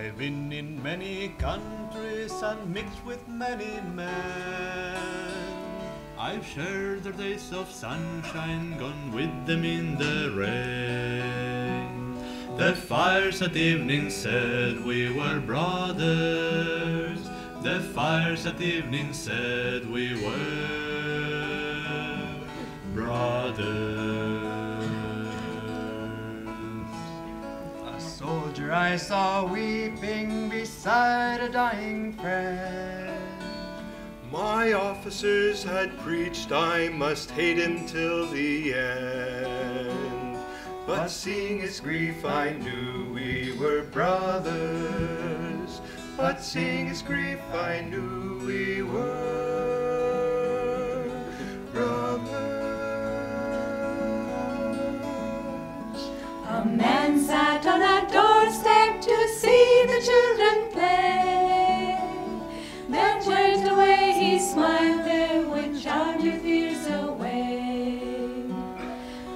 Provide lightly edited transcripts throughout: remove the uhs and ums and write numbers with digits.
I've been in many countries and mixed with many men. I've shared their days of sunshine, gone with them in the rain. The fires at evening said we were brothers. The fires at evening said we were brothers. A soldier I saw weeping beside a dying friend. My officers had preached I must hate him till the end. But seeing his grief I knew we were brothers. But seeing his grief I knew we were brothers. A man sat on a doorstep to see the children play. Then turned away, he smiled, there would charm your fears away.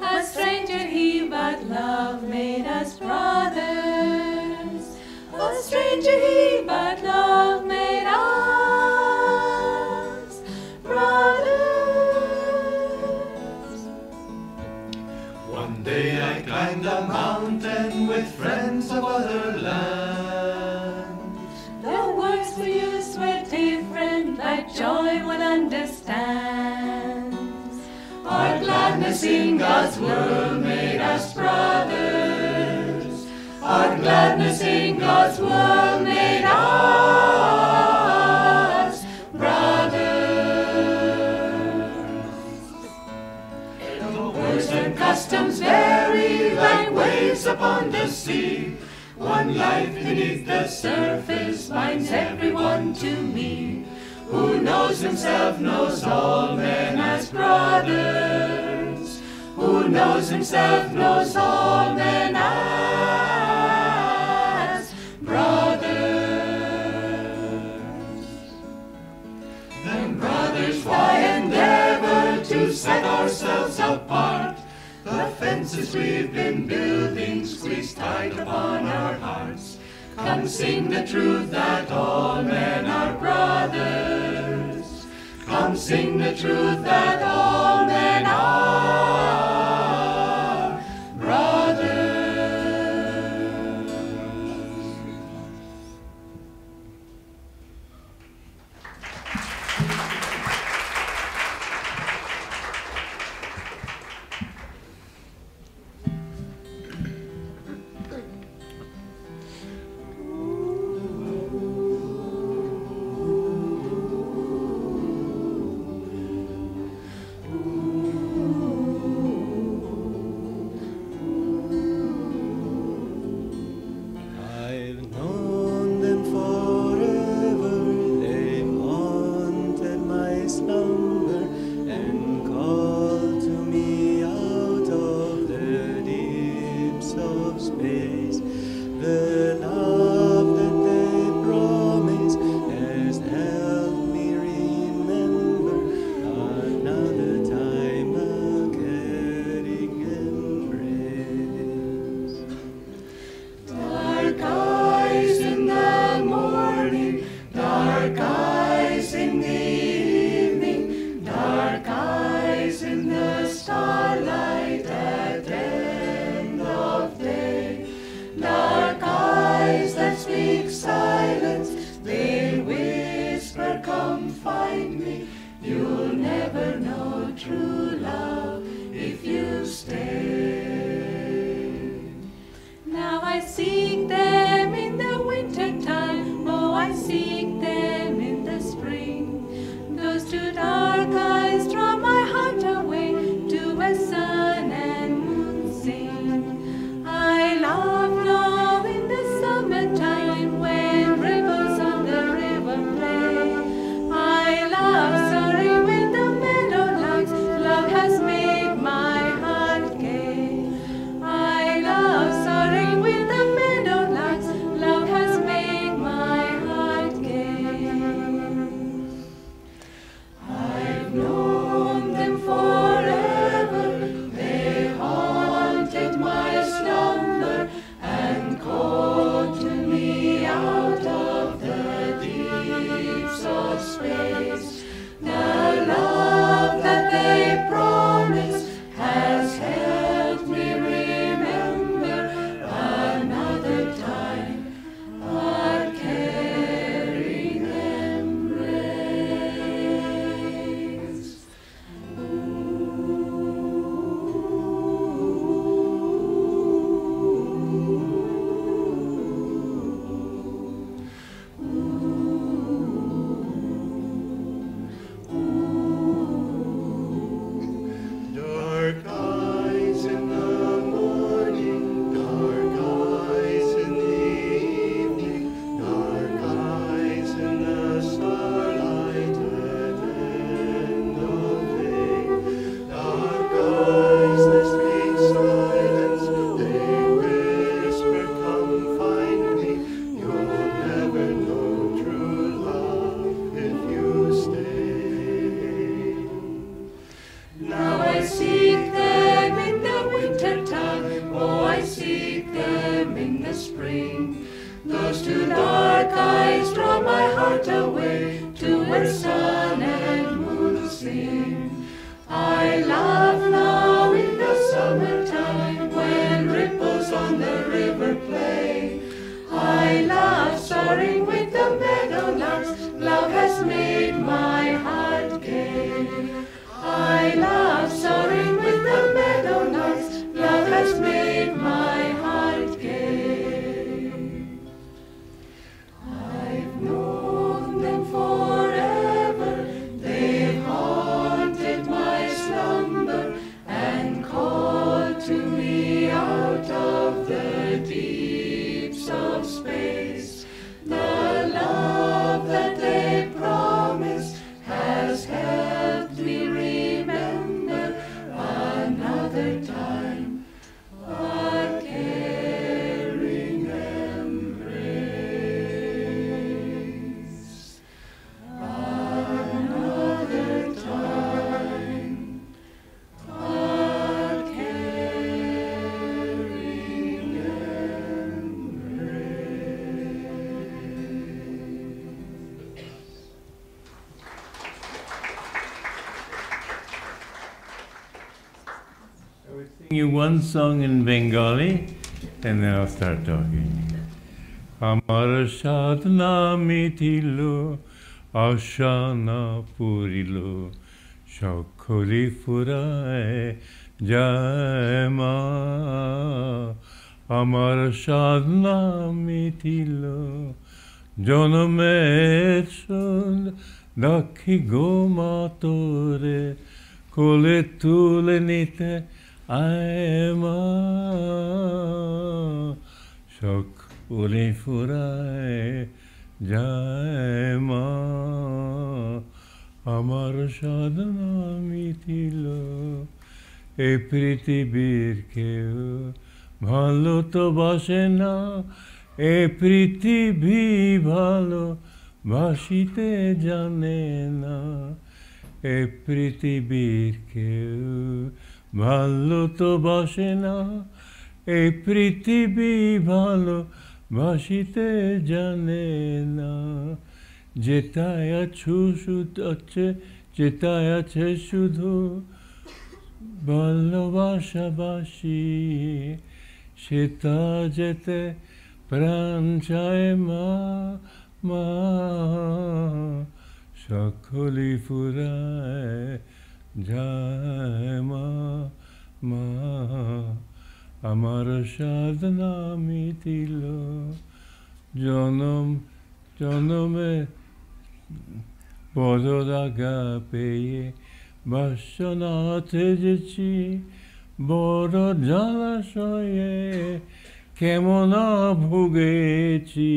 A stranger he, but love made us brothers. A stranger he, but love made us brothers. One day I climbed a mountain with friends of other lands. The words we used were different, like joy one understands. Our gladness in God's world made us brothers. Our gladness in God's world made us brothers. The words and customs vary like waves upon the sea. One life beneath the surface binds everyone to me. Who knows himself knows all men as brothers. Who knows himself knows all men as brothers. Then brothers, why endeavor to set ourselves apart? The fences we've been building squeeze tight upon our hearts. Come sing the truth that all men are brothers. Come sing the truth that all men are brothers. You one song in Bengali, and then I'll start talking. Amar sadhana mitilo, ashana purilo, shakholi furai jayama. Amar sadhana mitilo, jonomer sund, dakhi go matore, kole tule nite aema. Shakuli furai jayama. Amar sadhana mitilo, e pritibir keu bhalo to bashe na, e pritibhi bhalo bashite jane na, e pritibir keu bhalo to bashe na, e pritibhi bhalo bashite jane na. Jetaye achu ache, jetaye ache shudhu ভালোবাসাবাসী, সেটা যেতে প্রাণ চায় মা, মা সকলি ফুরায় যায় মা, মা আমার সাধনা মিটিল জনম জনমে বড় রাগা পেয়ে বাসনা তেজেছি বড় জলাশয়ে কেমন ভুগেছি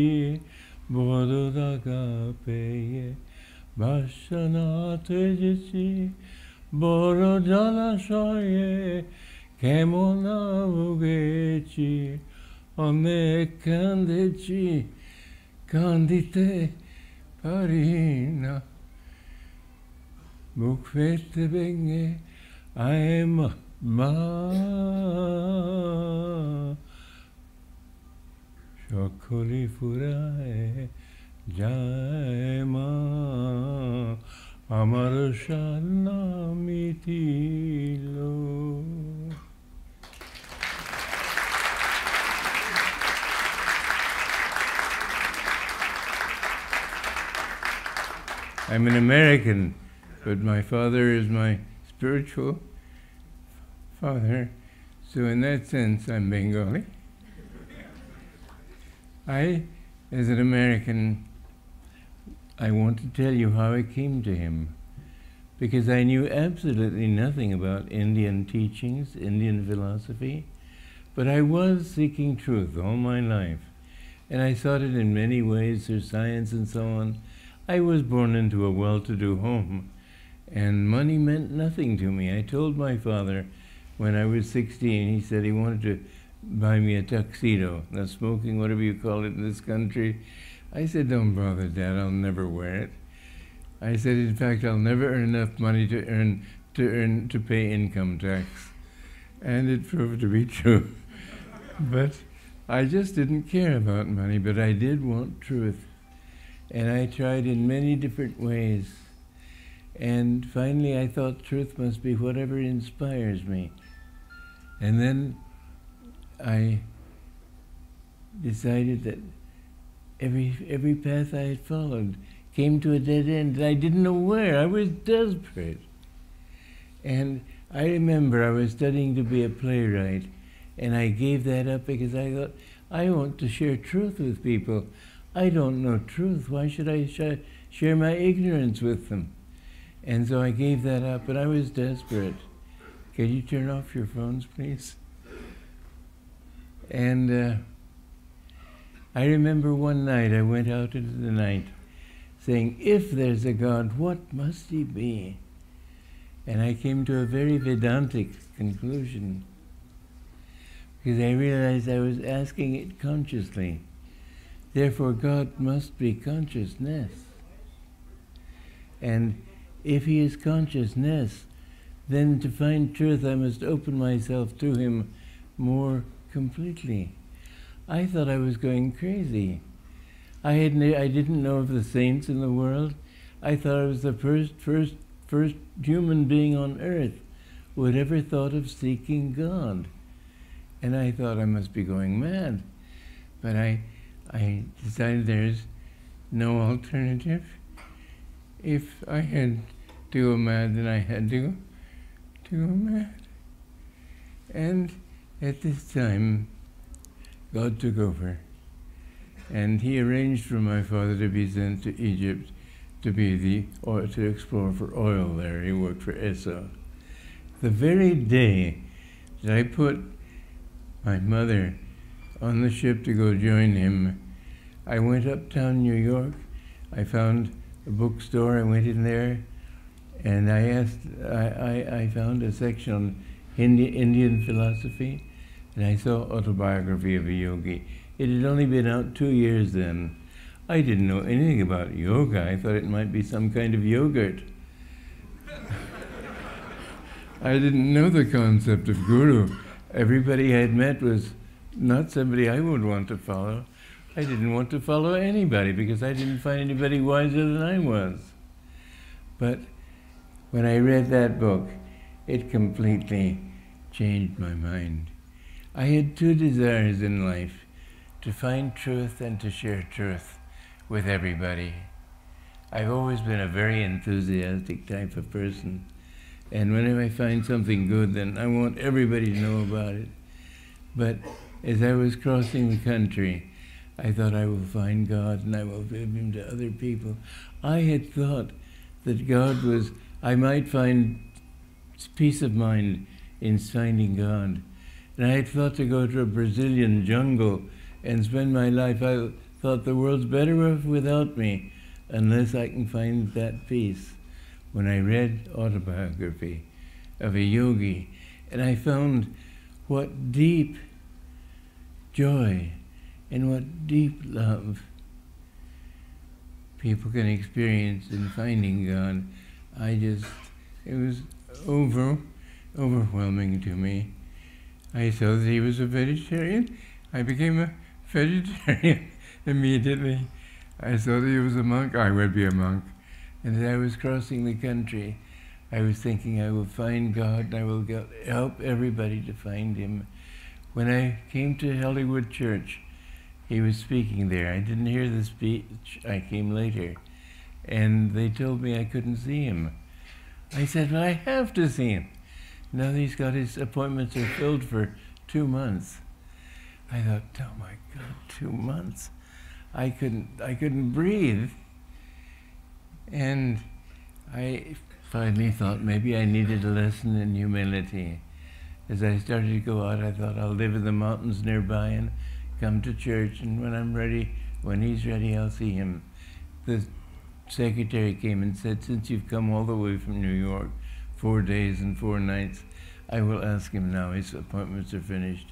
বড় রাগা পেয়ে বাসনা তেজেছি বড় জলাশয়ে কেমন ভুগেছি অনেক কাঁদেছি কাঁদিতে পারি না বুক ফেটে ভেঙে আয় মা সকলি ফুরায় যায় মা আমার সাধনা মিটিল। I'm an American, but my father is my spiritual father, so in that sense I'm Bengali. As an American, I want to tell you how I came to him, because I knew absolutely nothing about Indian teachings, Indian philosophy, but I was seeking truth all my life, and I sought it in many ways through science and so on. I was born into a well-to-do home, and money meant nothing to me. I told my father when I was 16, he said he wanted to buy me a tuxedo, now smoking, whatever you call it in this country. I said, don't bother, Dad, I'll never wear it. I said, in fact, I'll never earn enough money to pay income tax. And it proved to be true. But I just didn't care about money, but I did want truth. And I tried in many different ways. And finally I thought truth must be whatever inspires me. And then I decided that every path I had followed came to a dead end, and I didn't know where. I was desperate. And I remember I was studying to be a playwright, and I gave that up because I thought, I want to share truth with people. I don't know truth. Why should I share my ignorance with them? And so I gave that up, but I was desperate. Can you turn off your phones, please? And I remember one night I went out into the night saying, if there's a God, what must he be? And I came to a very Vedantic conclusion, because I realized I was asking it consciously. Therefore, God must be consciousness. And if he is consciousness, then to find truth, I must open myself to him more completely. I thought I was going crazy. I didn't know of the saints in the world. I thought I was the first human being on earth. would ever thought of seeking God. And I thought I must be going mad. But I decided there's no alternative. If I had to go mad, then I had to go mad. And at this time, God took over. And he arranged for my father to be sent to Egypt to explore for oil there. He worked for Esau. The very day that I put my mother on the ship to go join him, I went uptown New York. I found a bookstore. I went in there, and I found a section on Indian philosophy, and I saw Autobiography of a Yogi. It had only been out 2 years then. I didn't know anything about yoga. I thought it might be some kind of yogurt. I didn't know the concept of guru. Everybody I had met was not somebody I would want to follow. I didn't want to follow anybody because I didn't find anybody wiser than I was. But when I read that book, it completely changed my mind. I had two desires in life: to find truth and to share truth with everybody. I've always been a very enthusiastic type of person, and whenever I find something good, then I want everybody to know about it. But as I was crossing the country, I thought I will find God and I will give him to other people. I had thought that God was, I might find peace of mind in finding God. And I had thought to go to a Brazilian jungle and spend my life. I thought the world's better off without me unless I can find that peace. When I read Autobiography of a Yogi, and I found what deep joy and what deep love people can experience in finding God, it was overwhelming to me. I saw that he was a vegetarian. I became a vegetarian immediately. I saw that he was a monk. I would be a monk. And as I was crossing the country, I was thinking I will find God and I will help everybody to find him. When I came to Hollywood Church, he was speaking there. I didn't hear the speech. I came later. And they told me I couldn't see him. I said, well, I have to see him. Now he's got his appointments are filled for 2 months. I thought, oh my God, 2 months. I couldn't breathe. And I finally thought maybe I needed a lesson in humility. As I started to go out, I thought I'll live in the mountains nearby and come to church, and when he's ready, I'll see him. The secretary came and said, since you've come all the way from New York, 4 days and 4 nights, I will ask him now. His appointments are finished.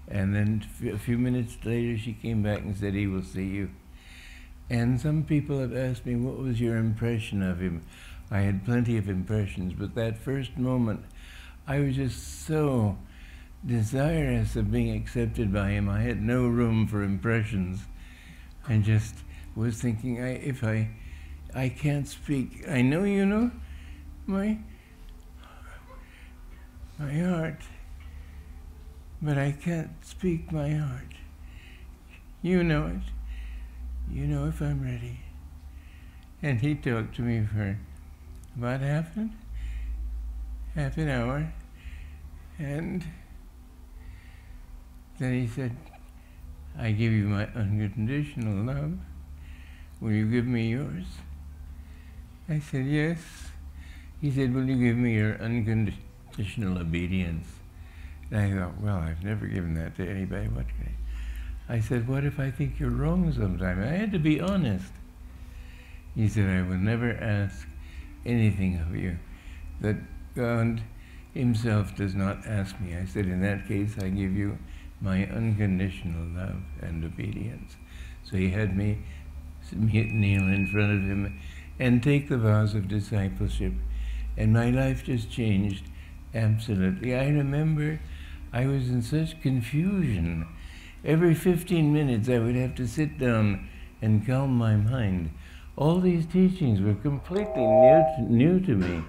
And then a few minutes later, she came back and said, he will see you. And some people have asked me, what was your impression of him? I had plenty of impressions, but that first moment, I was just so desirous of being accepted by him. I had no room for impressions. I just was thinking, if I can't speak, I know you know my heart, but I can't speak my heart. You know it. You know if I'm ready. And he talked to me for about half an hour, and then he said, I give you my unconditional love. Will you give me yours? I said, yes. He said, will you give me your unconditional obedience? And I thought, well, I've never given that to anybody. What can I said, what if I think you're wrong sometime? I had to be honest. He said, I will never ask anything of you that God himself does not ask me. I said, in that case, I give you my unconditional love and obedience. So he had me kneel in front of him and take the vows of discipleship. And my life just changed absolutely. I remember I was in such confusion. Every 15 minutes I would have to sit down and calm my mind. All these teachings were completely new to me.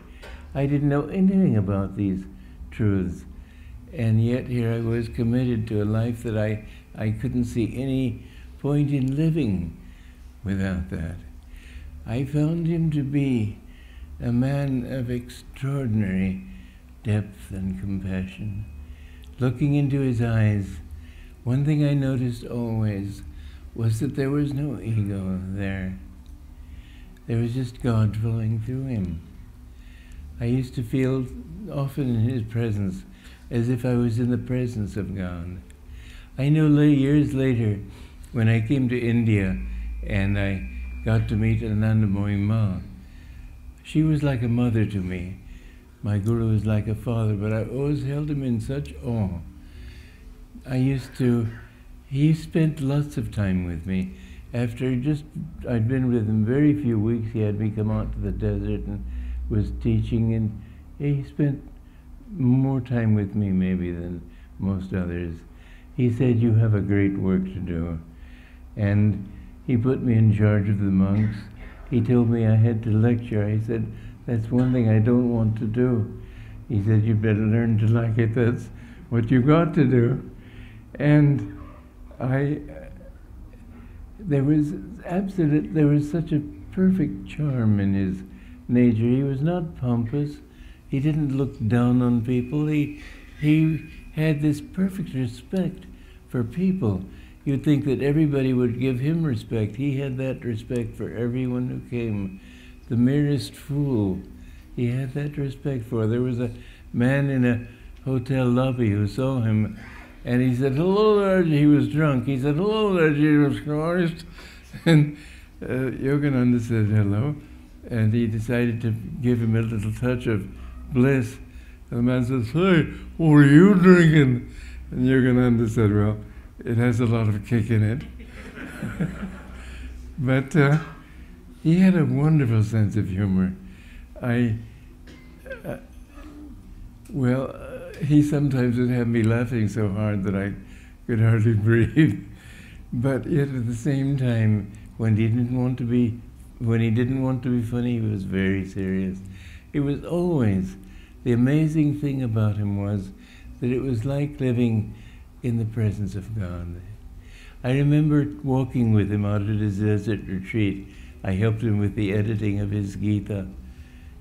I didn't know anything about these truths. And yet here I was committed to a life that I couldn't see any point in living without that. I found him to be a man of extraordinary depth and compassion. Looking into his eyes, one thing I noticed always was that there was no ego there. There was just God flowing through him. I used to feel often in his presence as if I was in the presence of God. I know years later, when I came to India and I got to meet Ananda Ma, she was like a mother to me. My guru was like a father, but I always held him in such awe. He spent lots of time with me. After I'd been with him very few weeks, he had me come out to the desert and was teaching, and he spent more time with me maybe than most others. He said, "You have a great work to do." And he put me in charge of the monks. He told me I had to lecture. I said, "That's one thing I don't want to do." He said, "You better learn to like it. That's what you got to do." And there was such a perfect charm in his nature. He was not pompous. He didn't look down on people. He had this perfect respect for people. You'd think that everybody would give him respect. He had that respect for everyone who came. The merest fool, he had that respect for. There was a man in a hotel lobby who saw him, and he said, "Hello there." He was drunk. He said, "Hello there, Jesus Christ." And Yogananda said hello, and he decided to give him a little touch of bliss. And the man says, "Hey, what are you drinking?" And Yogananda said, "Well, it has a lot of kick in it." But he had a wonderful sense of humor. He sometimes would have me laughing so hard that I could hardly breathe. But yet at the same time, when he didn't want to be funny, he was very serious. It was always, the amazing thing about him was that it was like living in the presence of God. I remember walking with him out at his desert retreat. I helped him with the editing of his Gita.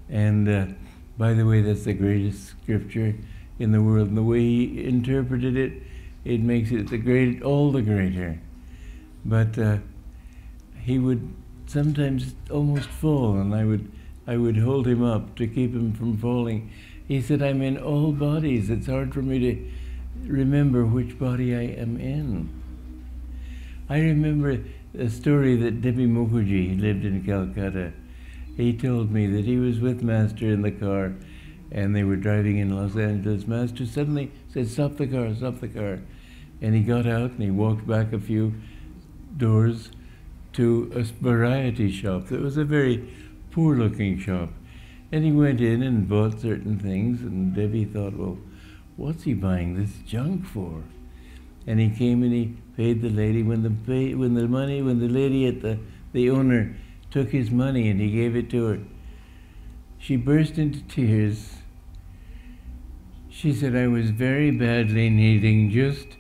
And by the way, that's the greatest scripture in the world. And the way he interpreted it, it makes it all the greater. But he would sometimes almost fall, and I would hold him up to keep him from falling. He said, "I'm in all bodies. It's hard for me to remember which body I am in." I remember a story that Devi Mukherjee, he lived in Calcutta. He told me that he was with Master in the car, and they were driving in Los Angeles. Master suddenly said, "Stop the car, stop the car." And he got out and he walked back a few doors to a variety shop. That was a very poor-looking shop. And he went in and bought certain things, and Debbie thought, "Well, what's he buying this junk for?" And he came and he paid the lady. When the lady at the owner took his money and he gave it to her, she burst into tears. She said, "I was very badly needing just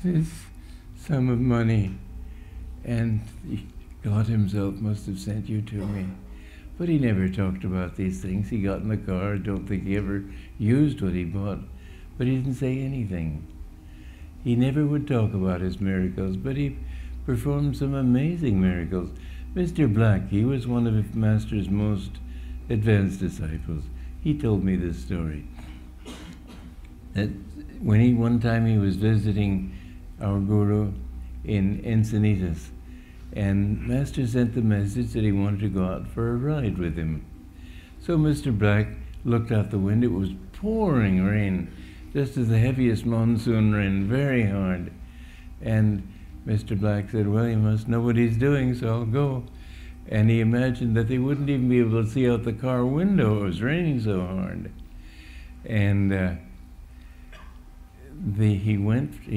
this sum of money, and God himself must have sent you to me." But he never talked about these things. He got in the car. I don't think he ever used what he bought, but he didn't say anything. He never would talk about his miracles, but he performed some amazing miracles. Mr. Black, he was one of Master's most advanced disciples. He told me this story. That one time he was visiting our guru in Encinitas, and Master sent the message that he wanted to go out for a ride with him. So Mr. Black looked out the window. It was pouring rain, just as the heaviest monsoon rain, very hard. And Mr. Black said, "Well, he must know what he's doing, so I'll go." And he imagined that they wouldn't even be able to see out the car window. It was raining so hard. And he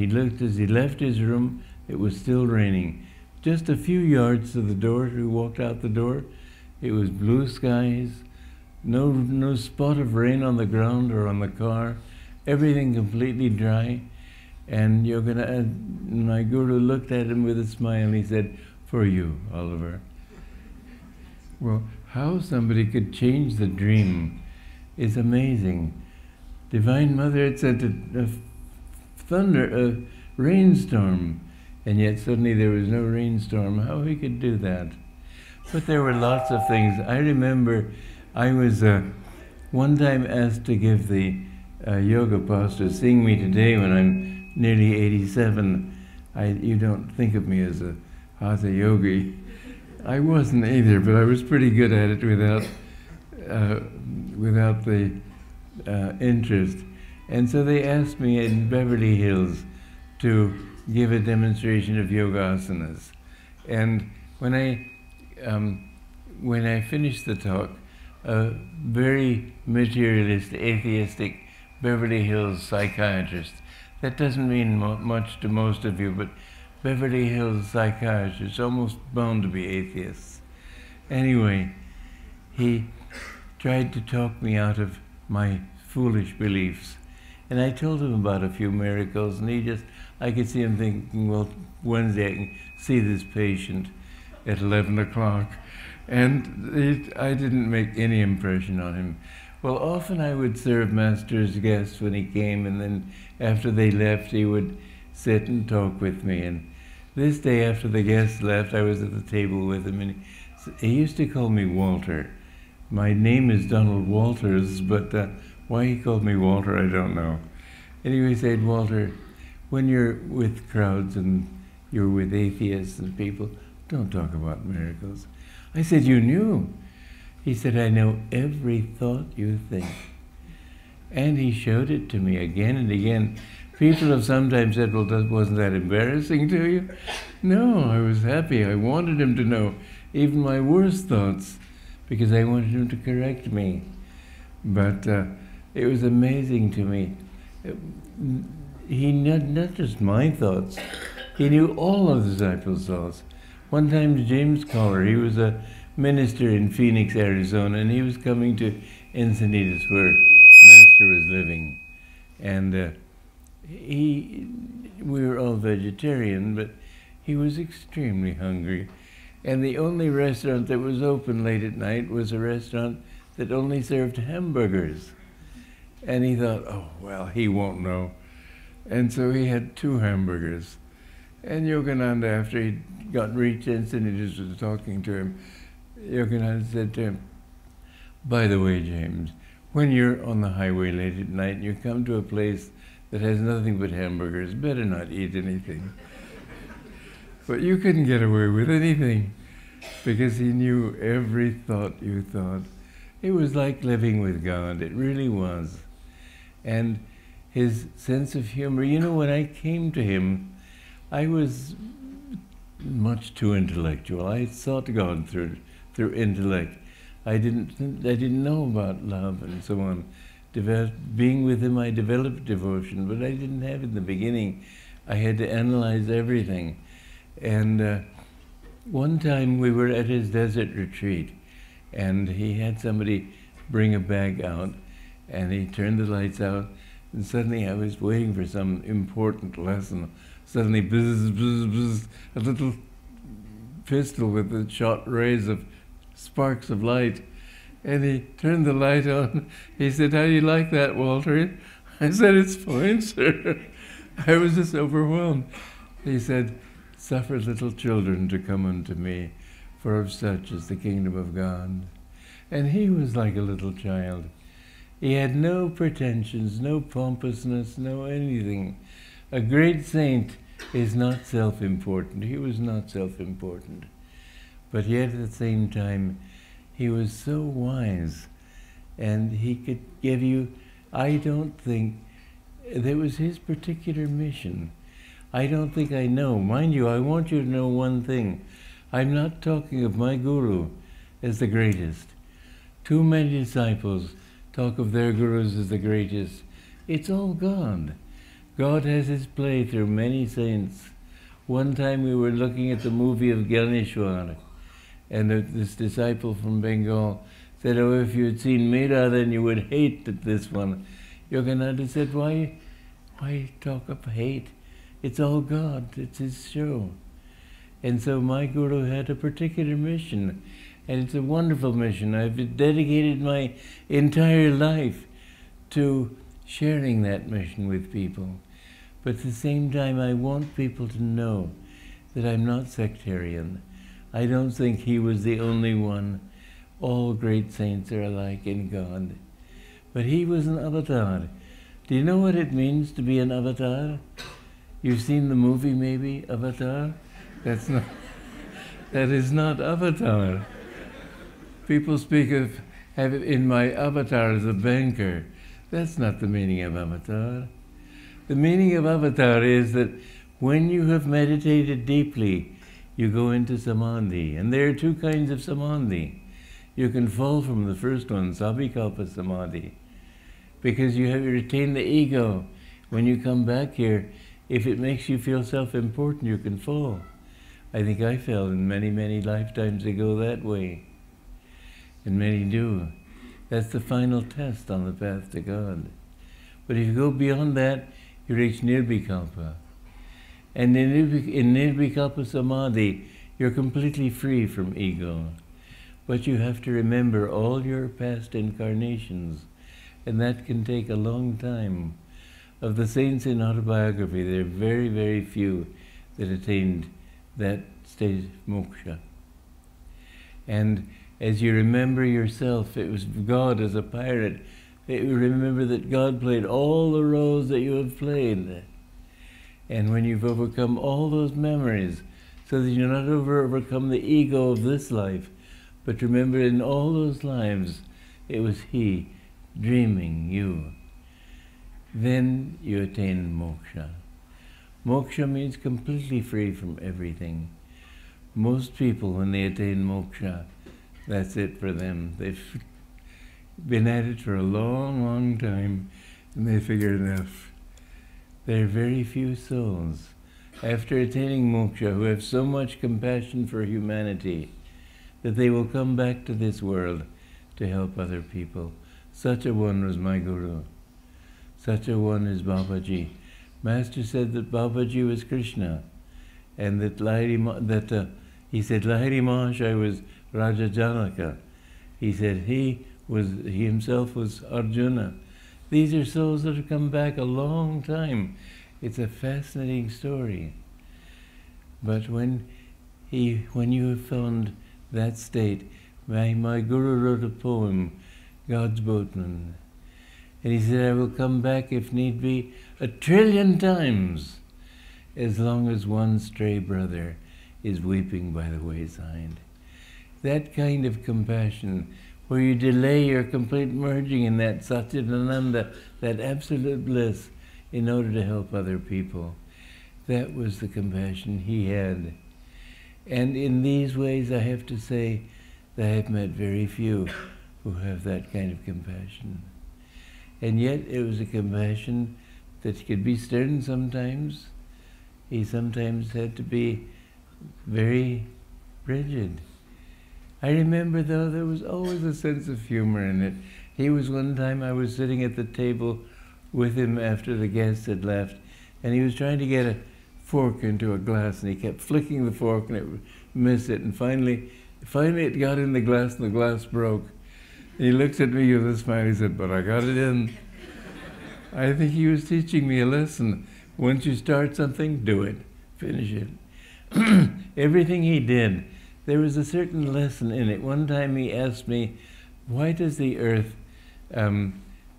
looked as he left his room, it was still raining. Just a few yards to the door, he walked out the door, it was blue skies, no spot of rain on the ground or on the car, everything completely dry. And my guru looked at him with a smile and he said, "For you, Oliver." Well, how somebody could change the dream is amazing. Divine Mother had sent a rainstorm, and yet suddenly there was no rainstorm. How he could do that? But there were lots of things. I remember I was one time asked to give the yoga pastor, Seeing Me Today, when I'm nearly 87. You don't think of me as a hatha yogi. I wasn't either, but I was pretty good at it without the interest. And so they asked me in Beverly Hills to give a demonstration of yoga asanas. And when I finished the talk, a very materialist, atheistic Beverly Hills psychiatrist, that doesn't mean much to most of you, but Beverly Hills psychiatrists, almost bound to be atheists. Anyway, he tried to talk me out of my foolish beliefs. And I told him about a few miracles, and I could see him thinking, well, Wednesday I can see this patient at 11 o'clock. And I didn't make any impression on him. Well, often I would serve Master's guests when he came, and then after they left, he would sit and talk with me. And this day, after the guests left, I was at the table with him, and he used to call me Walter. My name is Donald Walters, but why he called me Walter, I don't know. Anyway, he said, "Walter, when you're with crowds and you're with atheists and people, don't talk about miracles." I said, "You knew?" He said, "I know every thought you think." And he showed it to me again and again. People have sometimes said, "Well, wasn't that embarrassing to you?" No, I was happy. I wanted him to know even my worst thoughts, because I wanted him to correct me. But it was amazing to me. He not just my thoughts, he knew all of the disciples' thoughts. One time, James Collar, he was a minister in Phoenix, Arizona, and he was coming to Encinitas, where Master was living. And we were all vegetarian, but he was extremely hungry. And the only restaurant that was open late at night was a restaurant that only served hamburgers. And he thought, oh, well, he won't know. And so he had 2 hamburgers. And Yogananda, after he reached Encinitas, was talking to him. Yogananda said to him, "By the way, James, when you're on the highway late at night and you come to a place that has nothing but hamburgers, better not eat anything." But you couldn't get away with anything, because he knew every thought you thought. It was like living with God. It really was. And his sense of humor, when I came to him, I was much too intellectual. I sought God through intellect. I didn't know about love and so on. Being with him, I developed devotion, but I didn't have it in the beginning. I had to analyze everything. And one time we were at his desert retreat, and he had somebody bring a bag out, and he turned the lights out, and suddenly I was waiting for some important lesson. Suddenly, buzz, buzz, buzz, a little pistol with the shot rays of sparks of light. And he turned the light on. He said, "How do you like that, Walter?" I said, "It's fine, sir." I was just overwhelmed. He said, "Suffer little children to come unto me, for of such is the kingdom of God." And he was like a little child. He had no pretensions, no pompousness, no anything. A great saint is not self-important. He was not self-important. But yet at the same time, he was so wise, and he could give you, I don't think, that was his particular mission. I don't think I know. Mind you, I want you to know one thing. I'm not talking of my guru as the greatest. Too many disciples talk of their gurus as the greatest. It's all God. God has his play through many saints. One time we were looking at the movie of Ganeshwar, and this disciple from Bengal said, "Oh, if you had seen Meera, then you would hate this one." Yogananda said, why talk of hate? It's all God, it's his show. And so my Guru had a particular mission, and it's a wonderful mission. I've dedicated my entire life to sharing that mission with people. But at the same time, I want people to know that I'm not sectarian. I don't think he was the only one. All great saints are alike in God. But he was an avatar. Do you know what it means to be an avatar? You've seen the movie, maybe, Avatar? That is not Avatar. People speak of in my avatar as a banker. That's not the meaning of avatar. The meaning of avatar is that when you have meditated deeply, you go into samadhi. And there are two kinds of samadhi. You can fall from the first one, sabikalpa samadhi, because you have retained the ego. When you come back here, if it makes you feel self-important, you can fall. I think I fell in many, many lifetimes ago that way. And many do. That's the final test on the path to God. But if you go beyond that, you reach nirvikalpa. And in nirvikalpa samadhi, you're completely free from ego. But you have to remember all your past incarnations, and that can take a long time. Of the saints in autobiography, there are very, very few that attained that state of moksha. And as you remember yourself, it was God as a pirate. You remember that God played all the roles that you have played. And when you've overcome all those memories, so that you're not overcome the ego of this life, but remember in all those lives, it was He dreaming you. Then you attain moksha. Moksha means completely free from everything. Most people, when they attain moksha, that's it for them. They've been at it for a long, long time, and they figure enough. There are very few souls, after attaining moksha, who have so much compassion for humanity that they will come back to this world to help other people. Such a one was my Guru. Such a one is Babaji. Master said that Babaji was Krishna, and that he said Lahiri Mahashaya was Raja Janaka. He said he himself was Arjuna. These are souls that have come back a long time. It's a fascinating story. But when you have found that state, my Guru wrote a poem, God's Boatman. And he said, I will come back if need be 1 trillion times, as long as one stray brother is weeping by the wayside. That kind of compassion, where you delay your complete merging in that Satchidananda, that absolute bliss, in order to help other people. That was the compassion he had. And in these ways, I have to say that I have met very few who have that kind of compassion. And yet it was a compassion that could be stern sometimes. He sometimes had to be very rigid. I remember, though, there was always a sense of humor in it. One time I was sitting at the table with him after the guests had left, and he was trying to get a fork into a glass, and he kept flicking the fork, and it would miss it, and finally it got in the glass, and the glass broke. And he looked at me with a smile, he said, but I got it in. I think he was teaching me a lesson. Once you start something, do it, finish it. Everything he did, there was a certain lesson in it. One time he asked me, why does the Earth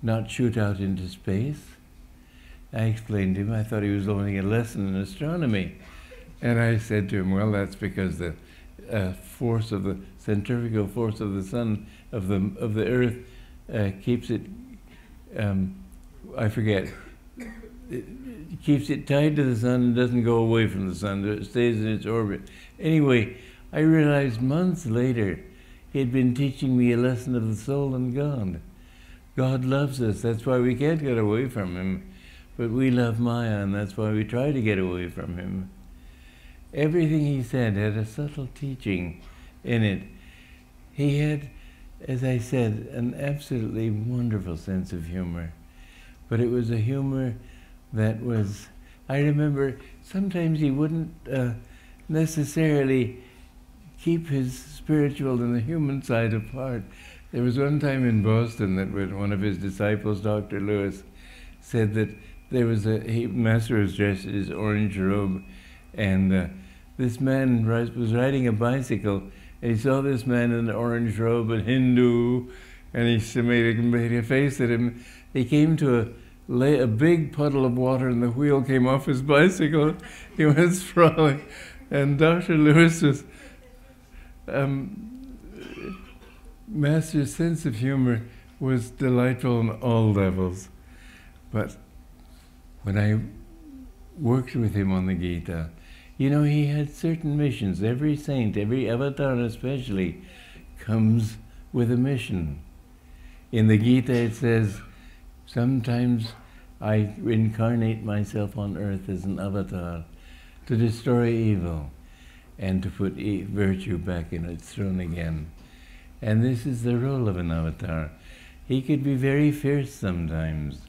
not shoot out into space? I explained to him, I thought he was learning a lesson in astronomy. And I said to him, well, that's because the force of the centrifugal force of the sun, of the Earth, keeps it, I forget, it keeps it tied to the sun and doesn't go away from the sun. It stays in its orbit. Anyway, I realized months later he had been teaching me a lesson of the soul and God. God loves us. That's why we can't get away from him. But we love Maya, and that's why we try to get away from him. Everything he said had a subtle teaching in it. He had, as I said, an absolutely wonderful sense of humor. but it was a humor that was, I remember sometimes he wouldn't necessarily keep his spiritual and the human side apart. There was one time in Boston that when one of his disciples, Dr. Lewis, said that there was Master was dressed in his orange robe, and this man was riding a bicycle, and he saw this man in the orange robe, a Hindu, and he made a face at him. He came to a big puddle of water, and the wheel came off his bicycle. He went sprawling, and Dr. Lewis was Master's sense of humor was delightful on all levels. But when I worked with him on the Gita, you know, he had certain missions. Every saint, every avatar especially, comes with a mission. In the Gita it says, sometimes I incarnate myself on earth as an avatar to destroy evil and to put virtue back in its throne again. And this is the role of an avatar. He could be very fierce sometimes,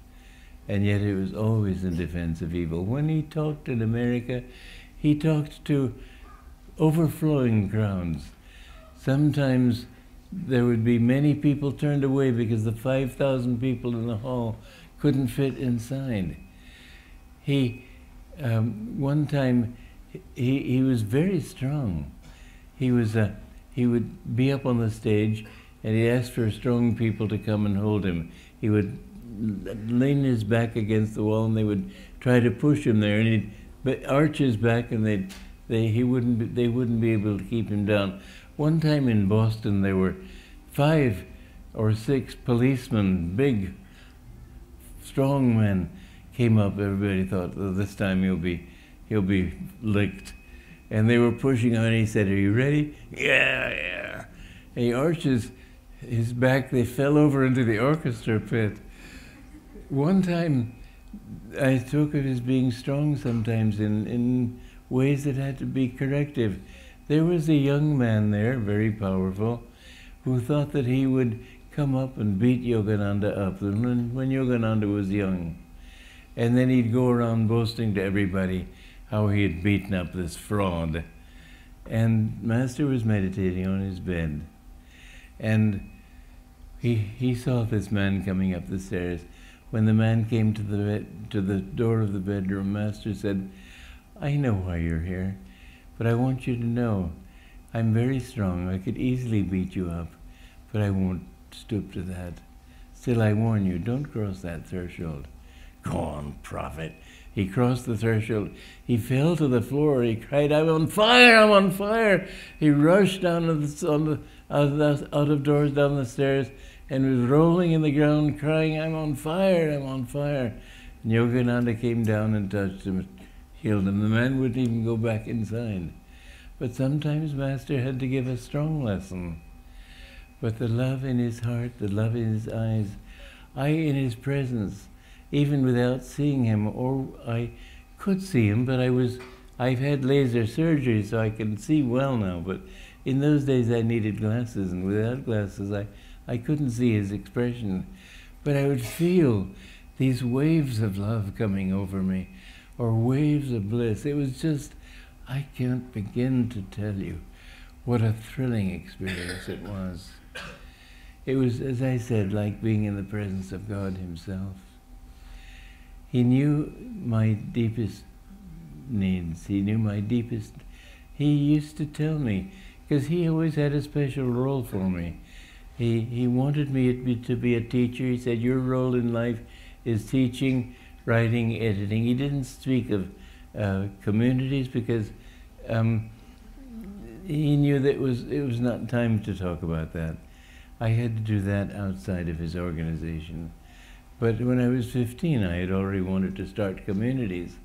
and yet it was always in defense of evil. When he talked in America, he talked to overflowing crowds. Sometimes there would be many people turned away because the 5,000 people in the hall couldn't fit inside. One time, he was very strong. He would be up on the stage, and he asked for strong people to come and hold him. He would lean his back against the wall, and they would try to push him there, and he'd arch his back, and they wouldn't be able to keep him down. One time in Boston, there were 5 or 6 policemen, big, strong men, came up. Everybody thought, oh, this time he'll be licked. And they were pushing on, and he said, "Are you ready?" Yeah. And he arches his back. They fell over into the orchestra pit. One time, I spoke of his being strong sometimes in ways that had to be corrective. There was a young man there, very powerful, who thought that he would come up and beat Yogananda up when Yogananda was young. And then he'd go around boasting to everybody how he had beaten up this fraud. And Master was meditating on his bed. And he saw this man coming up the stairs. When the man came to the door of the bedroom, Master said, "I know why you're here, but I want you to know I'm very strong. I could easily beat you up, but I won't stoop to that. Still, I warn you, don't cross that threshold." "Go on, prophet." He crossed the threshold. He fell to the floor. He cried, "I'm on fire! I'm on fire!" He rushed down out of doors, down the stairs, and was rolling in the ground, crying, "I'm on fire! I'm on fire!" And Yogananda came down and touched him, healed him. The man wouldn't even go back inside. But sometimes Master had to give a strong lesson. But the love in his heart, the love in his eyes, in his presence, even without seeing him, or I could see him, but I've had laser surgery, so I can see well now, but in those days I needed glasses, and without glasses I couldn't see his expression. But I would feel these waves of love coming over me, or waves of bliss. It was just, I can't begin to tell you what a thrilling experience it was. It was, as I said, like being in the presence of God himself. He knew my deepest needs. He knew my deepest... He used to tell me, because he always had a special role for me. He wanted me to be a teacher. He said, "Your role in life is teaching, writing, editing." He didn't speak of communities because he knew that it was not time to talk about that. I had to do that outside of his organization. But when I was 15, I had already wanted to start communities.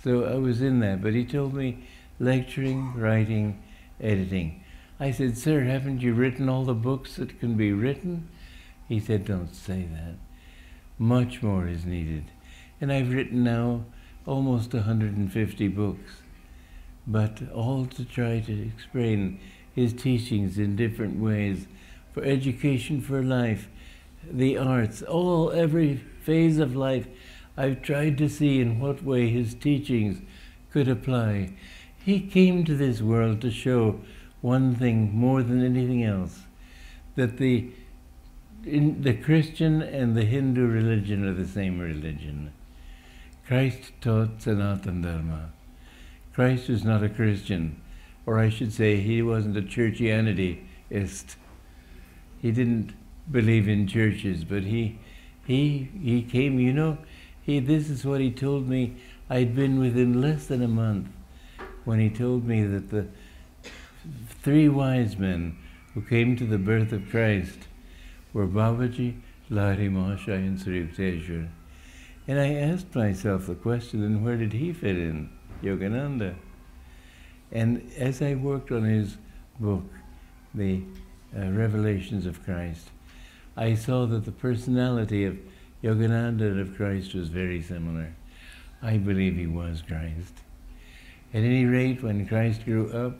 So I was in that. But he told me lecturing, writing, editing. I said, "Sir, haven't you written all the books that can be written?" He said, "Don't say that. Much more is needed." And I've written now almost 150 books, but all to try to explain his teachings in different ways for education for life, the arts, every phase of life. I've tried to see in what way his teachings could apply. He came to this world to show one thing more than anything else, that the Christian and the Hindu religion are the same religion. Christ taught Sanatana Dharma. Christ was not a Christian, or I should say he wasn't a churchianityist. He didn't believe in churches, but he came, this is what he told me. I'd been with him less than a month when he told me that the 3 wise men who came to the birth of Christ were Babaji, Lahiri Mahashaya, and Sri Yukteswar. And I asked myself the question, then where did he fit in? Yogananda. And as I worked on his book, The Revelations of Christ, I saw that the personality of Yogananda and of Christ was very similar. I believe he was Christ. At any rate, when Christ grew up,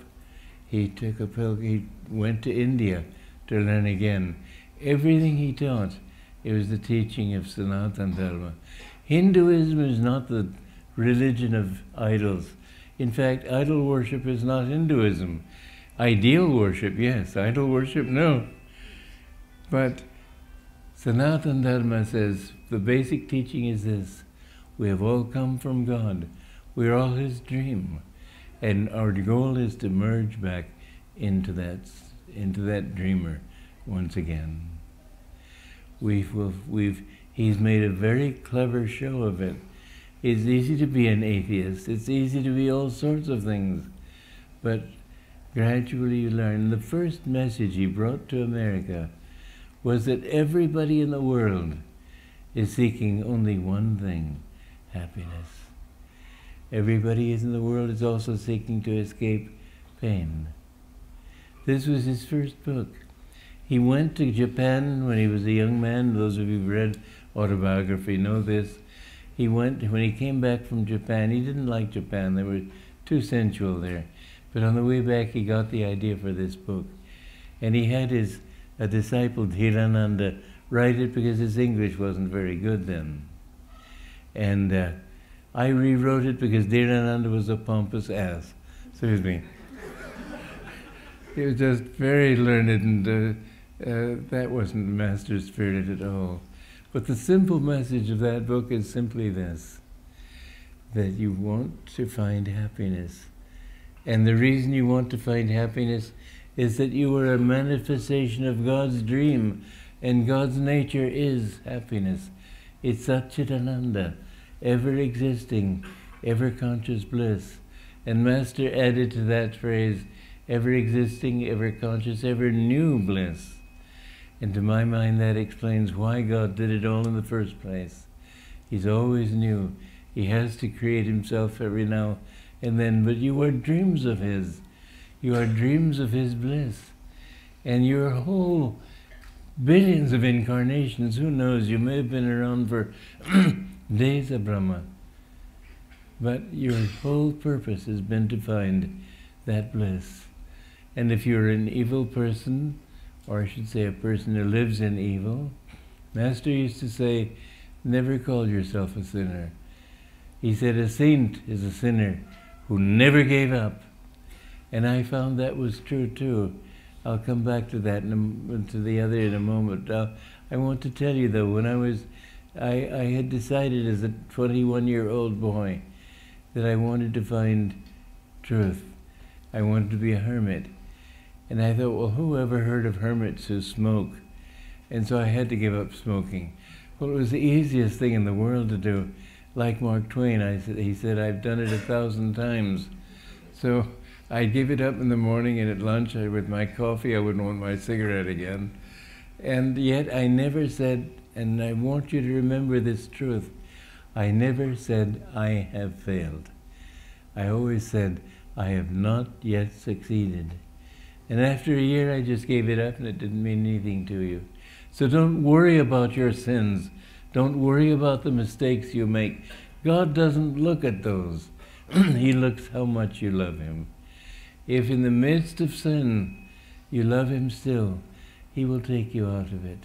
he took he went to India to learn again. Everything he taught, it was the teaching of Sanatana Dharma. Hinduism is not the religion of idols. In fact, idol worship is not Hinduism. Ideal worship, yes. Idol worship, no. But Sanatana Dharma says the basic teaching is this: we have all come from God. We're all his dream. And our goal is to merge back into that dreamer once again. He's made a very clever show of it. It's easy to be an atheist. It's easy to be all sorts of things. But gradually you learn. The first message he brought to America was that everybody in the world is seeking only one thing: happiness. Everybody in the world is also seeking to escape pain. This was his first book. He went to Japan when he was a young man. Those of you who've read autobiography know this. When he came back from Japan, he didn't like Japan. They were too sensual there. But on the way back, he got the idea for this book. And he had a disciple, Yogananda, write it because his English wasn't very good then. And I rewrote it because Yogananda was a pompous ass. Excuse me. He was just very learned, and that wasn't master-spirited at all. But the simple message of that book is simply this: that you want to find happiness. And the reason you want to find happiness is that you are a manifestation of God's dream, and God's nature is happiness. It's Satchitananda, ever-existing, ever-conscious bliss. And Master added to that phrase, ever-existing, ever-conscious, ever-new bliss. And to my mind, that explains why God did it all in the first place. He's always new. He has to create himself every now and then, but you are dreams of his. You are dreams of his bliss. And your whole billions of incarnations, who knows, you may have been around for days of Brahma, but your whole purpose has been to find that bliss. And if you're an evil person, or I should say a person who lives in evil, Master used to say, never call yourself a sinner. He said a saint is a sinner who never gave up. And I found that was true too. I'll come back to that, to the other in a moment. I want to tell you though, when I had decided as a 21-year-old boy that I wanted to find truth. I wanted to be a hermit. And I thought, well, who ever heard of hermits who smoke? And so I had to give up smoking. Well, it was the easiest thing in the world to do. Like Mark Twain, he said, I've done it 1,000 times. So I'd give it up in the morning, and at lunch, with my coffee, I wouldn't want my cigarette again. And yet I never said, and I want you to remember this truth, I never said, I have failed. I always said, I have not yet succeeded. And after a year, I just gave it up, and it didn't mean anything to you. So don't worry about your sins. Don't worry about the mistakes you make. God doesn't look at those. He looks how much you love him. If in the midst of sin you love him still, he will take you out of it.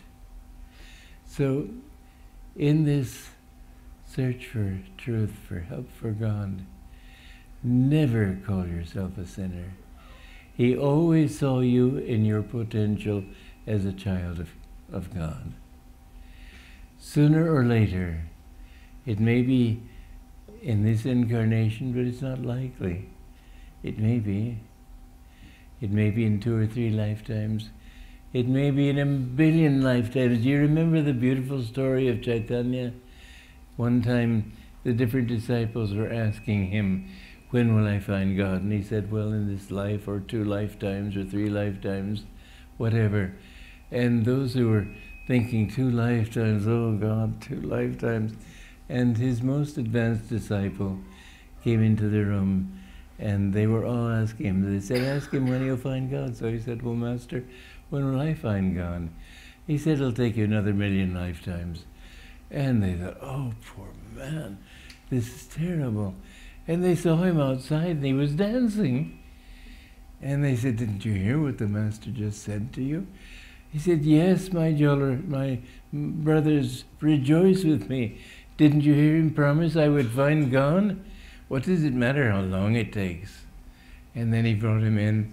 So, in this search for truth, for help for God, never call yourself a sinner. He always saw you in your potential as a child of God. Sooner or later, it may be in this incarnation, but it's not likely. It may be. It may be in 2 or 3 lifetimes. It may be in a billion lifetimes. Do you remember the beautiful story of Chaitanya? One time, the different disciples were asking him, when will I find God? And he said, well, in this life, or 2 lifetimes, or 3 lifetimes, whatever. And those who were thinking 2 lifetimes, oh God, 2 lifetimes. And his most advanced disciple came into the room, and they were all asking him. They said, ask him when he'll find God. So he said, well, Master, when will I find God? He said, it'll take you another 1,000,000 lifetimes. And they thought, oh, poor man, this is terrible. And they saw him outside, and he was dancing. And they said, didn't you hear what the Master just said to you? He said, yes, my brothers, rejoice with me. Didn't you hear him promise I would find God? What does it matter how long it takes? And then he brought him in.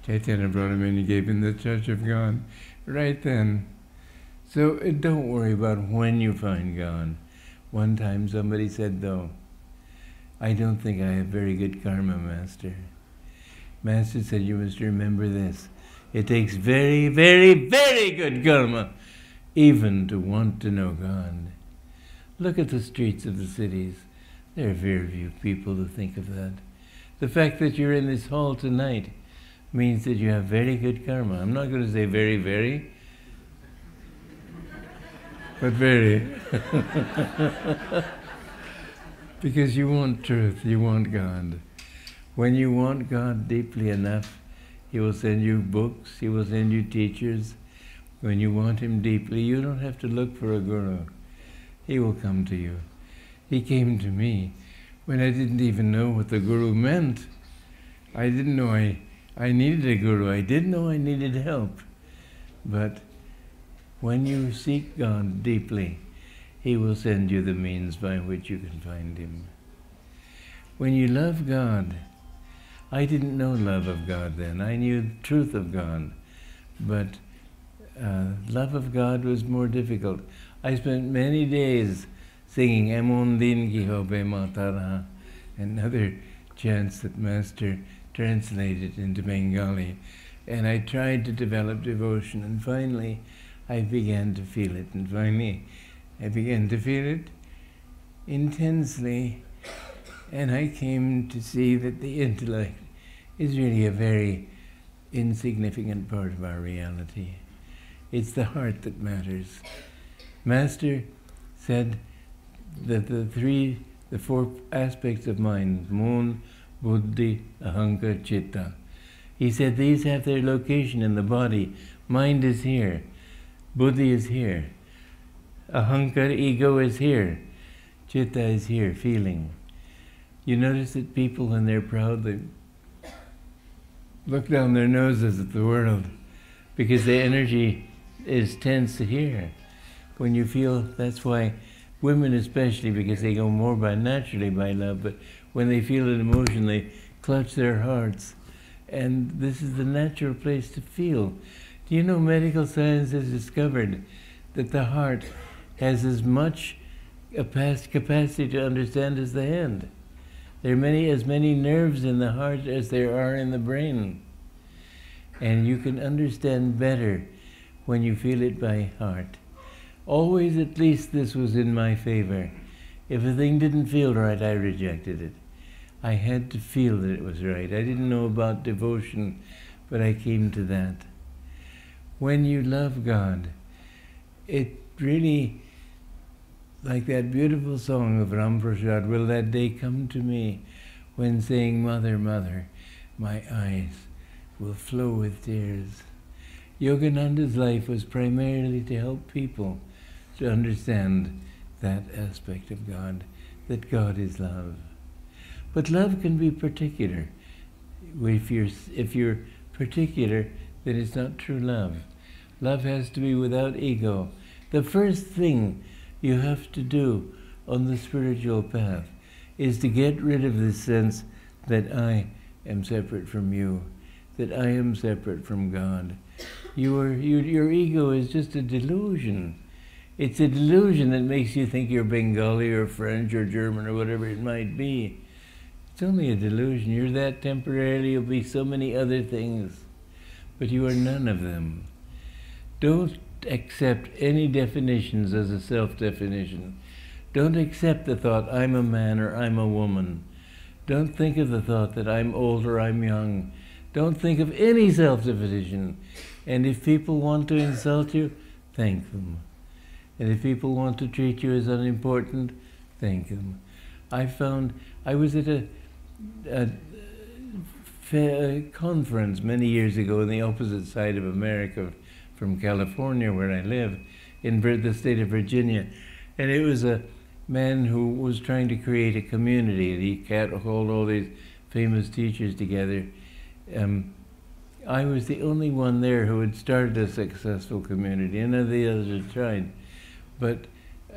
Chaitanya brought him in, he gave him the touch of God right then. So don't worry about when you find God. One time somebody said, though, I don't think I have very good karma, Master. Master said, you must remember this. It takes very, very, very good karma even to want to know God. Look at the streets of the cities. There are very few people who think of that. The fact that you're in this hall tonight means that you have very good karma. I'm not going to say very, very, but very. Because you want truth, you want God. When you want God deeply enough, He will send you books, He will send you teachers. When you want Him deeply, you don't have to look for a guru. He will come to you. He came to me when I didn't even know what the guru meant. I didn't know I needed a guru. I did know I needed help. But when you seek God deeply, He will send you the means by which you can find Him. When you love God, I didn't know love of God then. I knew the truth of God. But love of God was more difficult. I spent many days singing Emon Din Ki Hobe Matara and other chants that Master translated into Bengali. And I tried to develop devotion, and finally I began to feel it. And finally I began to feel it intensely, and I came to see that the intellect is really a very insignificant part of our reality. It's the heart that matters. Master said that the 4 aspects of mind, Mon, Buddhi, Ahankar, Chitta. He said these have their location in the body. Mind is here. Buddhi is here. Ahankar, ego, is here. Chitta is here, feeling. You notice that people, when they're proud, they look down their noses at the world because the energy is tense here. When you feel, that's why women especially, because they go more naturally by love, but when they feel an emotion, they clutch their hearts. And this is the natural place to feel. Do you know medical science has discovered that the heart has as much capacity to understand as the hand? There are as many nerves in the heart as there are in the brain. And you can understand better when you feel it by heart. Always, at least, this was in my favor. If a thing didn't feel right, I rejected it. I had to feel that it was right. I didn't know about devotion, but I came to that. When you love God, it really, like that beautiful song of Ram Prasad, will that day come to me when saying, Mother, Mother, my eyes will flow with tears. Yogananda's life was primarily to help people to understand that aspect of God, that God is love. But love can be particular. If you're particular, then it's not true love. Love has to be without ego, The first thing you have to do on the spiritual path is to get rid of this sense that I am separate from you, that I am separate from God. Your ego is just a delusion. It's a delusion that makes you think you're Bengali or French or German or whatever it might be. It's only a delusion. You're that temporarily. You'll be so many other things, but you are none of them. Don't accept any definitions as a self-definition. Don't accept the thought, I'm a man or I'm a woman. Don't think of the thought that I'm old or I'm young. Don't think of any self-definition. And if people want to insult you, thank them. And if people want to treat you as unimportant, thank them. I found, I was at a conference many years ago on the opposite side of America from California, where I live, in the state of Virginia. And it was a man who was trying to create a community, and he called all these famous teachers together. I was the only one there who had started a successful community, and none of the others had tried. But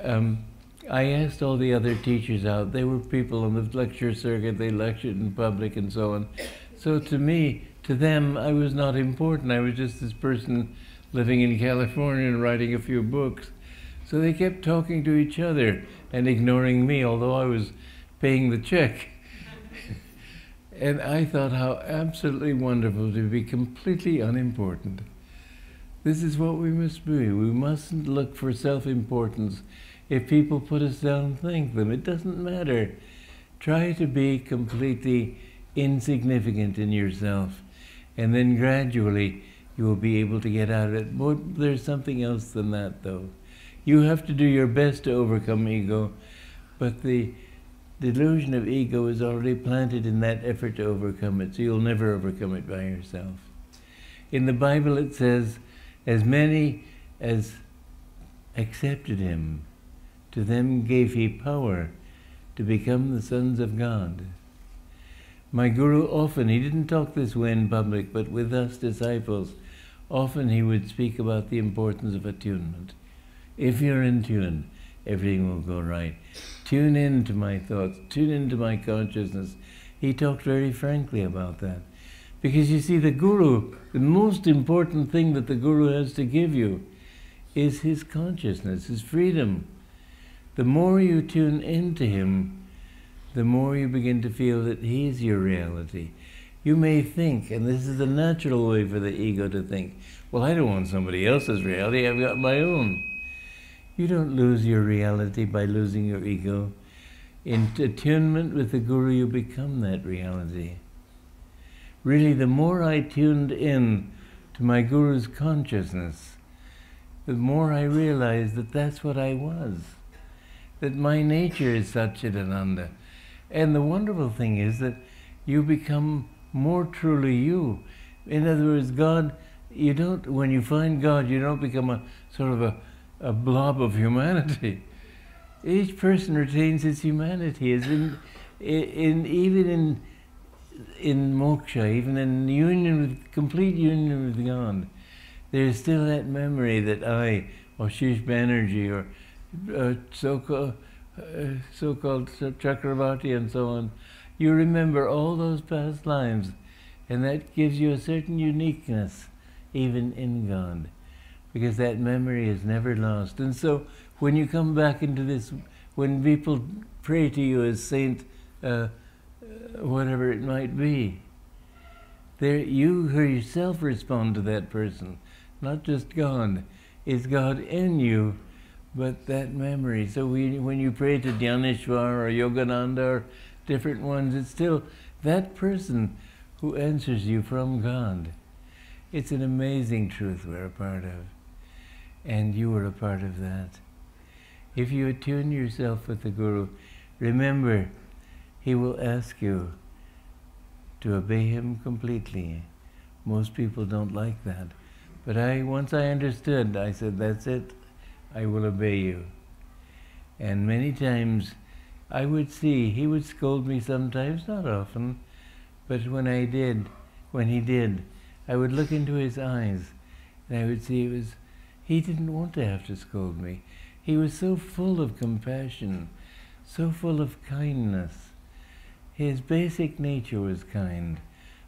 I asked all the other teachers out. They were people on the lecture circuit, they lectured in public and so on. So to me, to them, I was not important. I was just this person living in California and writing a few books. So they kept talking to each other and ignoring me, although I was paying the check. And I thought how absolutely wonderful to be completely unimportant. This is what we must be. We mustn't look for self-importance. If people put us down, thank them. It doesn't matter. Try to be completely insignificant in yourself, and then gradually you will be able to get out of it. But there's something else than that, though. You have to do your best to overcome ego, but the delusion of ego is already planted in that effort to overcome it, so you'll never overcome it by yourself. In the Bible it says, as many as accepted him, to them gave he power to become the sons of God. My Guru often, he didn't talk this way in public, but with us disciples, often he would speak about the importance of attunement. If you're in tune, everything will go right. Tune in to my thoughts, tune into my consciousness. He talked very frankly about that. Because you see, the Guru, the most important thing that the Guru has to give you is his consciousness, his freedom. The more you tune into him, the more you begin to feel that he's your reality. You may think, and this is the natural way for the ego to think, well, I don't want somebody else's reality, I've got my own. You don't lose your reality by losing your ego. In attunement with the Guru, you become that reality. Really, the more I tuned in to my Guru's consciousness, the more I realized that that's what I was, that my nature is Satchit Ananda. And the wonderful thing is that you become more truly you. In other words, God, you don't, when you find God, you don't become a sort of a blob of humanity. Each person retains his humanity. Is even in moksha, even in union with, complete union with God, there's still that memory that I, or Shish Banerjee, or so-called Chakravarti and so on, you remember all those past lives, and that gives you a certain uniqueness even in God, because that memory is never lost. And so when you come back into this, when people pray to you as Saint whatever it might be, there you yourself respond to that person, not just God. It's God in you, but that memory. So when you pray to Dhyaneshwar or Yogananda or different ones, it's still that person who answers you from God. It's an amazing truth we're a part of, and you are a part of that. If you attune yourself with the Guru, remember, he will ask you to obey him completely. Most people don't like that. But once I understood, I said, that's it, I will obey you. And many times I would see, he would scold me sometimes, not often, but when he did, I would look into his eyes, and I would see He didn't want to have to scold me. He was so full of compassion, so full of kindness. His basic nature was kind,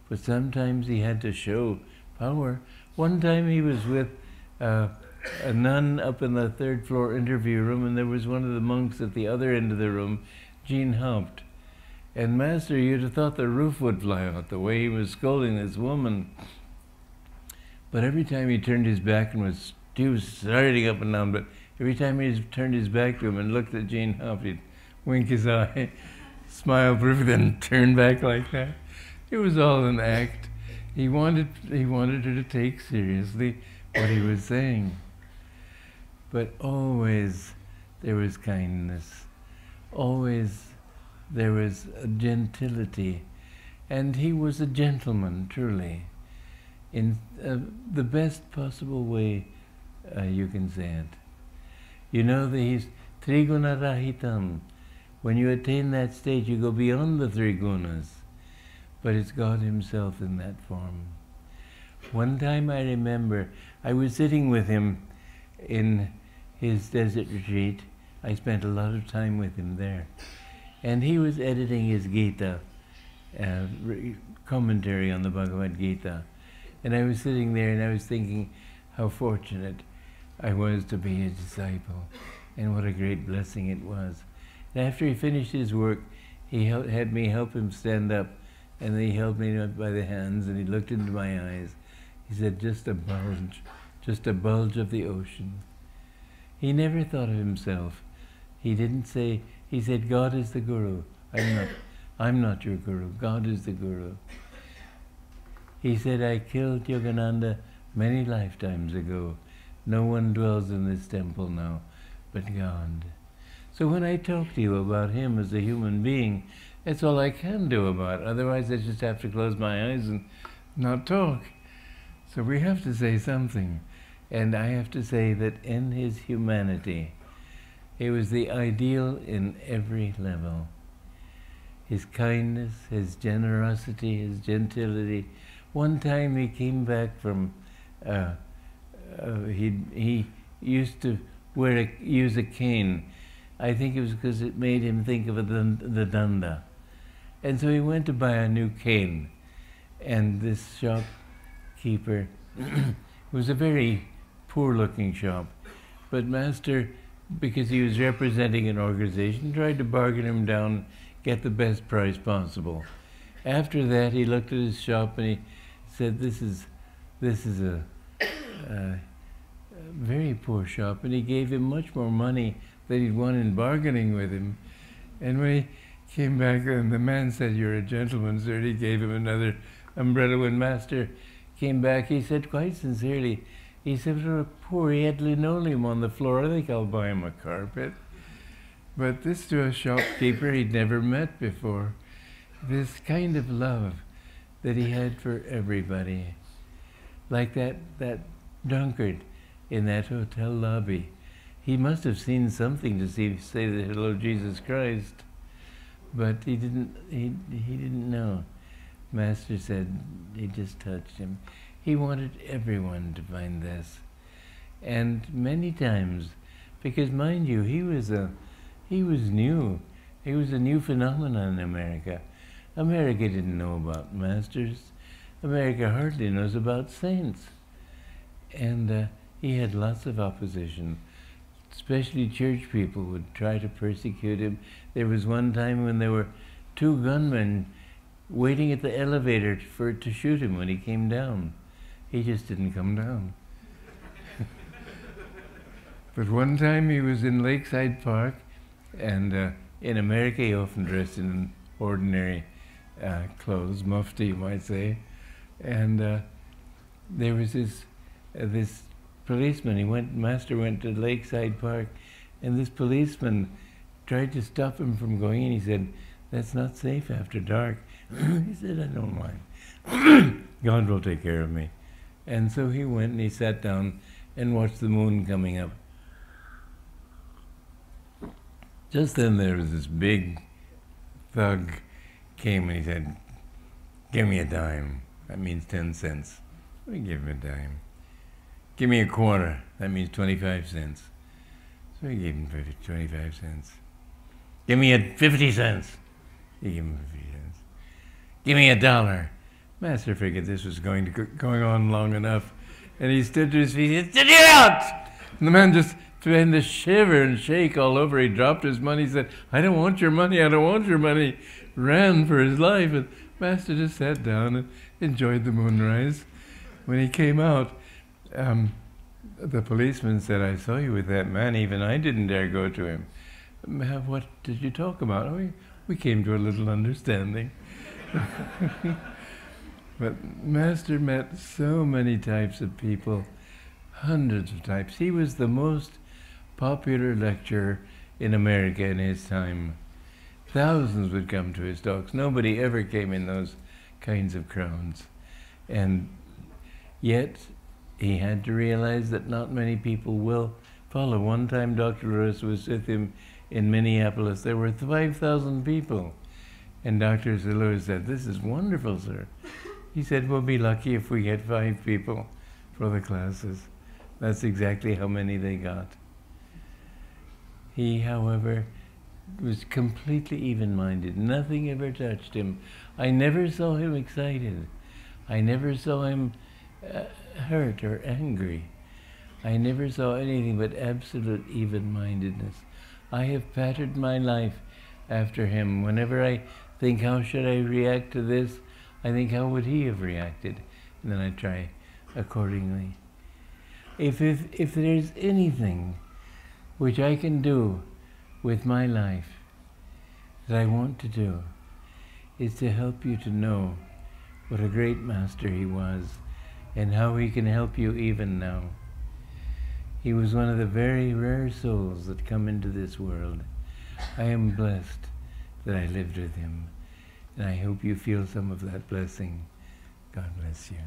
but sometimes he had to show power. One time he was with a nun up in the third floor interview room, and there was one of the monks at the other end of the room, Jean Haupt. And Master, you'd have thought the roof would fly out the way he was scolding this woman. But every time he turned his back and he was starting up and down, but every time he turned his back to him and looked at Jean Haupt, he'd wink his eye, smile briefly, then turn back like that. It was all an act. He wanted her to take seriously what he was saying. But always there was kindness. Always there was a gentility. And he was a gentleman, truly, in the best possible way you can say it. You know that he's Triguna Rahitam. When you attain that state, you go beyond the three gunas. But it's God himself in that form. One time I remember, I was sitting with him in his desert retreat. I spent a lot of time with him there. And he was editing his Gita, commentary on the Bhagavad Gita. And I was sitting there and I was thinking how fortunate I was to be a disciple, and what a great blessing it was. And after he finished his work, he had me help him stand up, and then he held me up by the hands, and he looked into my eyes. He said, just a bulge of the ocean. He never thought of himself. He didn't say, he said, God is the Guru. I'm not your Guru. God is the Guru. He said, I killed Yogananda many lifetimes ago. No one dwells in this temple now but God. So when I talk to you about him as a human being, that's all I can do about it. Otherwise I just have to close my eyes and not talk. So we have to say something. And I have to say that in his humanity, it was the ideal in every level. His kindness, his generosity, his gentility. One time he came back from, he used to use a cane. I think it was because it made him think of the danda. And so he went to buy a new cane. And this shopkeeper, it was a very poor-looking shop, but Master, because he was representing an organization, tried to bargain him down, get the best price possible. After that, he looked at his shop and he said, this is a very poor shop, and he gave him much more money than he'd won in bargaining with him. And when he came back, and the man said, you're a gentleman, sir, and he gave him another umbrella. When Master came back, he said quite sincerely, he said, oh, poor, he had linoleum on the floor, I think I'll buy him a carpet. But this to a shopkeeper he'd never met before. This kind of love that he had for everybody. Like that drunkard in that hotel lobby. He must have seen something to say the hello Jesus Christ, but he didn't know. Master said he just touched him. He wanted everyone to find this. And many times, because mind you, he was new. He was a new phenomenon in America. America didn't know about masters. America hardly knows about saints. And he had lots of opposition. Especially church people would try to persecute him. There was one time when there were 2 gunmen waiting at the elevator to shoot him when he came down. He just didn't come down. But one time he was in Lakeside Park, and in America he often dressed in ordinary clothes, mufti you might say, and there was this policeman. Master went to Lakeside Park, and this policeman tried to stop him from going in. He said, that's not safe after dark. He said, I don't mind. God will take care of me. And so he went and he sat down and watched the moon coming up. Just then there was this big thug came and he said, give me a dime. That means 10 cents. We give him a dime. Give me a quarter. That means 25 cents. So he gave him 25 cents. Give me 50 cents. He gave him 50 cents. Give me $1. Master figured this was going on long enough, and he stood to his feet. He said, "Get out!" And the man just began to shiver and shake all over. He dropped his money. He said, "I don't want your money. I don't want your money." Ran for his life, and Master just sat down and enjoyed the moonrise. When he came out, the policeman said, "I saw you with that man. Even I didn't dare go to him." "What did you talk about?" "Oh, we came to a little understanding." But Master met so many types of people, hundreds of types. He was the most popular lecturer in America in his time. Thousands would come to his talks. Nobody ever came in those kinds of crowds. And yet, he had to realize that not many people will follow. One time Dr. Lewis was with him in Minneapolis. There were 5,000 people. And Dr. Lewis said, "This is wonderful, sir." He said, "We'll be lucky if we get 5 people for the classes." That's exactly how many they got. He, however, was completely even-minded. Nothing ever touched him. I never saw him excited. I never saw him hurt or angry. I never saw anything but absolute even-mindedness. I have patterned my life after him. Whenever I think, how should I react to this, I think, how would he have reacted? And then I try accordingly. If there's anything which I can do with my life that I want to do, is to help you to know what a great master he was and how he can help you even now. He was one of the very rare souls that come into this world. I am blessed that I lived with him, and I hope you feel some of that blessing. God bless you.